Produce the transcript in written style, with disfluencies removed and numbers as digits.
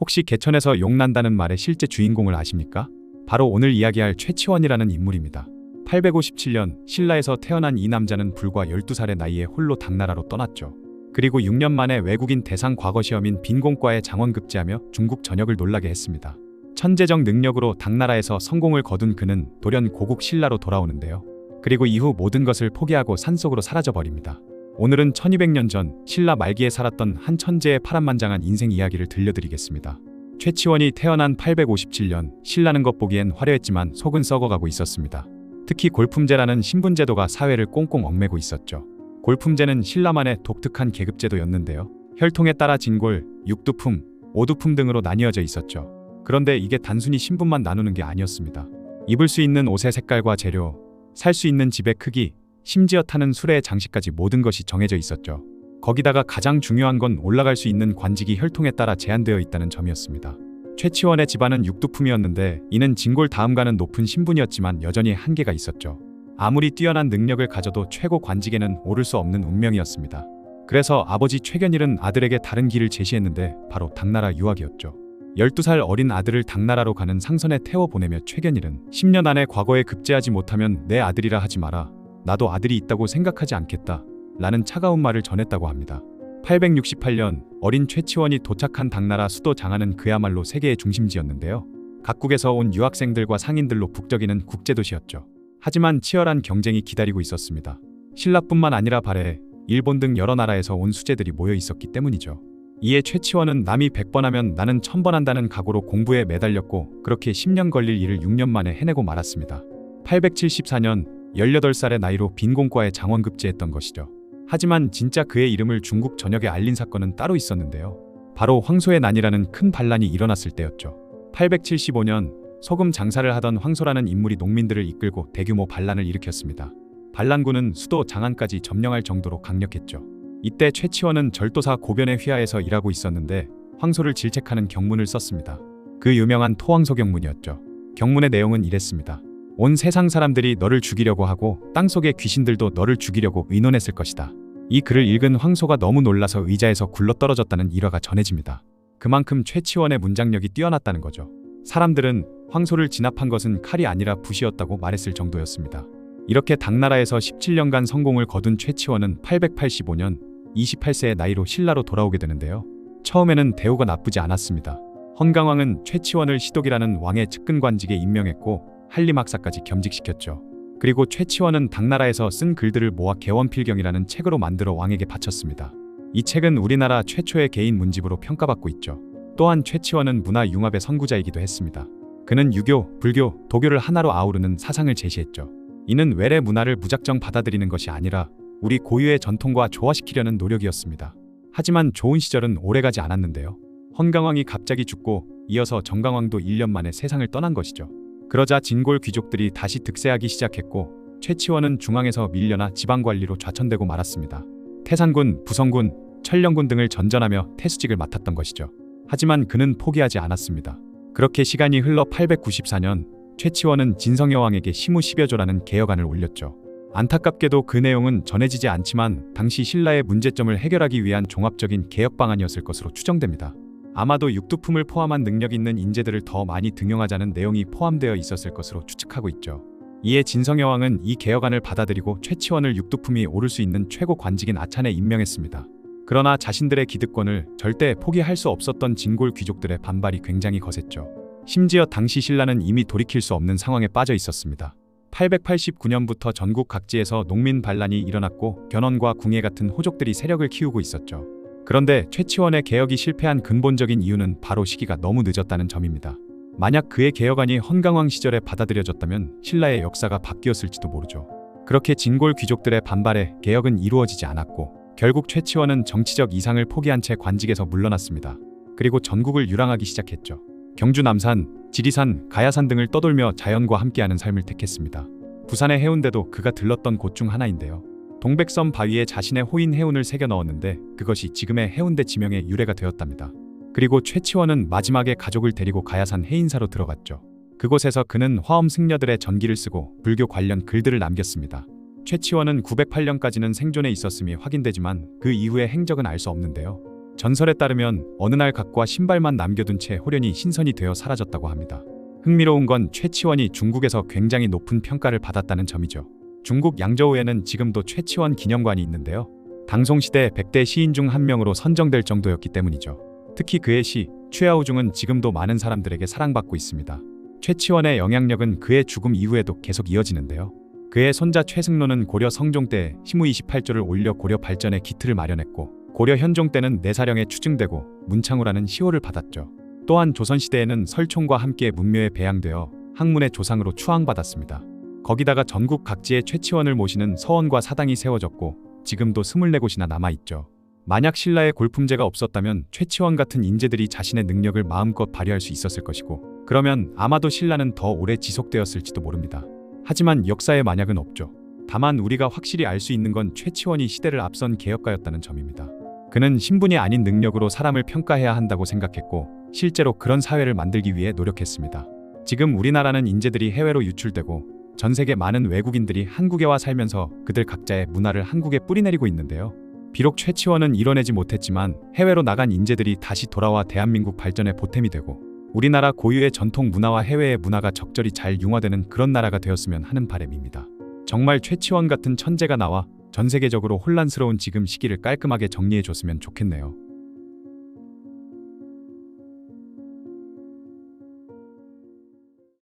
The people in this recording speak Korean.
혹시 개천에서 용난다는 말의 실제 주인공을 아십니까? 바로 오늘 이야기할 최치원이라는 인물입니다. 857년 신라에서 태어난 이 남자는 불과 12살의 나이에 홀로 당나라로 떠났죠. 그리고 6년 만에 외국인 대상 과거 시험인 빈공과에 장원급제하며 중국 전역을 놀라게 했습니다. 천재적 능력으로 당나라에서 성공을 거둔 그는 돌연 고국 신라로 돌아오는데요. 그리고 이후 모든 것을 포기하고 산속으로 사라져버립니다. 오늘은 1200년 전 신라 말기에 살았던 한 천재의 파란만장한 인생 이야기를 들려드리겠습니다. 최치원이 태어난 857년 신라는 것 보기엔 화려했지만 속은 썩어가고 있었습니다. 특히 골품제라는 신분제도가 사회를 꽁꽁 얽매고 있었죠. 골품제는 신라만의 독특한 계급제도였는데요. 혈통에 따라 진골, 육두품, 오두품 등으로 나뉘어져 있었죠. 그런데 이게 단순히 신분만 나누는 게 아니었습니다. 입을 수 있는 옷의 색깔과 재료, 살 수 있는 집의 크기, 심지어 타는 수레의 장식까지 모든 것이 정해져 있었죠. 거기다가 가장 중요한 건 올라갈 수 있는 관직이 혈통에 따라 제한되어 있다는 점이었습니다. 최치원의 집안은 육두품이었는데 이는 진골 다음가는 높은 신분이었지만 여전히 한계가 있었죠. 아무리 뛰어난 능력을 가져도 최고 관직에는 오를 수 없는 운명이었습니다. 그래서 아버지 최견일은 아들에게 다른 길을 제시했는데 바로 당나라 유학이었죠. 12살 어린 아들을 당나라로 가는 상선에 태워 보내며 최견일은 10년 안에 과거에 급제하지 못하면 내 아들이라 하지 마라. 나도 아들이 있다고 생각하지 않겠다. 라는 차가운 말을 전했다고 합니다. 868년 어린 최치원이 도착한 당나라 수도 장안은 그야말로 세계의 중심지였는데요. 각국에서 온 유학생들과 상인들로 북적이는 국제도시였죠. 하지만 치열한 경쟁이 기다리고 있었습니다. 신라뿐만 아니라 발해, 일본 등 여러 나라에서 온 수재들이 모여 있었기 때문이죠. 이에 최치원은 남이 100번 하면 나는 1000번 한다는 각오로 공부에 매달렸고 그렇게 10년 걸릴 일을 6년 만에 해내고 말았습니다. 874년 18살의 나이로 빈공과에 장원급제했던 것이죠. 하지만 진짜 그의 이름을 중국 전역에 알린 사건은 따로 있었는데요. 바로 황소의 난이라는 큰 반란이 일어났을 때였죠. 875년 소금 장사를 하던 황소라는 인물이 농민들을 이끌고 대규모 반란을 일으켰습니다. 반란군은 수도 장안까지 점령할 정도로 강력했죠. 이때 최치원은 절도사 고변의 휘하에서 일하고 있었는데 황소를 질책하는 경문을 썼습니다. 그 유명한 토황소 경문이었죠. 경문의 내용은 이랬습니다. 온 세상 사람들이 너를 죽이려고 하고 땅속의 귀신들도 너를 죽이려고 의논했을 것이다. 이 글을 읽은 황소가 너무 놀라서 의자에서 굴러떨어졌다는 일화가 전해집니다. 그만큼 최치원의 문장력이 뛰어났다는 거죠. 사람들은 황소를 진압한 것은 칼이 아니라 붓이었다고 말했을 정도였습니다. 이렇게 당나라에서 17년간 성공을 거둔 최치원은 885년 28세의 나이로 신라로 돌아오게 되는데요. 처음에는 대우가 나쁘지 않았습니다. 헌강왕은 최치원을 시독이라는 왕의 측근 관직에 임명했고 한림학사까지 겸직시켰죠. 그리고 최치원은 당나라에서 쓴 글들을 모아 개원필경이라는 책으로 만들어 왕에게 바쳤습니다. 이 책은 우리나라 최초의 개인 문집으로 평가받고 있죠. 또한 최치원은 문화 융합의 선구자이기도 했습니다. 그는 유교, 불교, 도교를 하나로 아우르는 사상을 제시했죠. 이는 외래 문화를 무작정 받아들이는 것이 아니라 우리 고유의 전통과 조화시키려는 노력이었습니다. 하지만 좋은 시절은 오래가지 않았는데요. 헌강왕이 갑자기 죽고 이어서 정강왕도 1년 만에 세상을 떠난 것이죠. 그러자 진골 귀족들이 다시 득세하기 시작했고 최치원은 중앙에서 밀려나 지방관리로 좌천되고 말았습니다. 태산군, 부성군, 천령군 등을 전전하며 태수직을 맡았던 것이죠. 하지만 그는 포기하지 않았습니다. 그렇게 시간이 흘러 894년 최치원은 진성여왕에게 시무 10여조라는 개혁안을 올렸죠. 안타깝게도 그 내용은 전해지지 않지만 당시 신라의 문제점을 해결하기 위한 종합적인 개혁 방안이었을 것으로 추정됩니다. 아마도 육두품을 포함한 능력 있는 인재들을 더 많이 등용하자는 내용이 포함되어 있었을 것으로 추측하고 있죠. 이에 진성여왕은 이 개혁안을 받아들이고 최치원을 육두품이 오를 수 있는 최고 관직인 아찬에 임명했습니다. 그러나 자신들의 기득권을 절대 포기할 수 없었던 진골 귀족들의 반발이 굉장히 거셌죠. 심지어 당시 신라는 이미 돌이킬 수 없는 상황에 빠져 있었습니다. 889년부터 전국 각지에서 농민 반란이 일어났고 견훤과 궁예 같은 호족들이 세력을 키우고 있었죠. 그런데 최치원의 개혁이 실패한 근본적인 이유는 바로 시기가 너무 늦었다는 점입니다. 만약 그의 개혁안이 헌강왕 시절에 받아들여졌다면 신라의 역사가 바뀌었을지도 모르죠. 그렇게 진골 귀족들의 반발에 개혁은 이루어지지 않았고 결국 최치원은 정치적 이상을 포기한 채 관직에서 물러났습니다. 그리고 전국을 유랑하기 시작했죠. 경주 남산, 지리산, 가야산 등을 떠돌며 자연과 함께하는 삶을 택했습니다. 부산의 해운대도 그가 들렀던 곳 중 하나인데요. 동백섬 바위에 자신의 호인 해운을 새겨 넣었는데 그것이 지금의 해운대 지명의 유래가 되었답니다. 그리고 최치원은 마지막에 가족을 데리고 가야산 해인사로 들어갔죠. 그곳에서 그는 화엄 승려들의 전기를 쓰고 불교 관련 글들을 남겼습니다. 최치원은 908년까지는 생존해 있었음이 확인되지만 그 이후의 행적은 알 수 없는데요. 전설에 따르면 어느 날 각과 신발만 남겨둔 채 호련히 신선이 되어 사라졌다고 합니다. 흥미로운 건 최치원이 중국에서 굉장히 높은 평가를 받았다는 점이죠. 중국 양저우에는 지금도 최치원 기념관이 있는데요. 당송시대 100대 시인 중 한 명으로 선정될 정도였기 때문이죠. 특히 그의 시 취하우중은 지금도 많은 사람들에게 사랑받고 있습니다. 최치원의 영향력은 그의 죽음 이후에도 계속 이어지는데요. 그의 손자 최승로는 고려 성종 때 시무 28조를 올려 고려 발전의 기틀을 마련했고, 고려 현종 때는 내사령에 추증되고 문창우라는 시호를 받았죠. 또한 조선시대에는 설총과 함께 문묘에 배양되어 학문의 조상으로 추앙받았습니다. 거기다가 전국 각지에 최치원을 모시는 서원과 사당이 세워졌고 지금도 24곳이나 남아있죠. 만약 신라의 골품제가 없었다면 최치원 같은 인재들이 자신의 능력을 마음껏 발휘할 수 있었을 것이고, 그러면 아마도 신라는 더 오래 지속되었을지도 모릅니다. 하지만 역사에 만약은 없죠. 다만 우리가 확실히 알 수 있는 건 최치원이 시대를 앞선 개혁가였다는 점입니다. 그는 신분이 아닌 능력으로 사람을 평가해야 한다고 생각했고 실제로 그런 사회를 만들기 위해 노력했습니다. 지금 우리나라는 인재들이 해외로 유출되고 전 세계 많은 외국인들이 한국에 와 살면서 그들 각자의 문화를 한국에 뿌리내리고 있는데요. 비록 최치원은 이뤄내지 못했지만 해외로 나간 인재들이 다시 돌아와 대한민국 발전의 보탬이 되고 우리나라 고유의 전통 문화와 해외의 문화가 적절히 잘 융화되는 그런 나라가 되었으면 하는 바람입니다. 정말 최치원 같은 천재가 나와 전 세계적으로 혼란스러운 지금 시기를 깔끔하게 정리해줬으면 좋겠네요.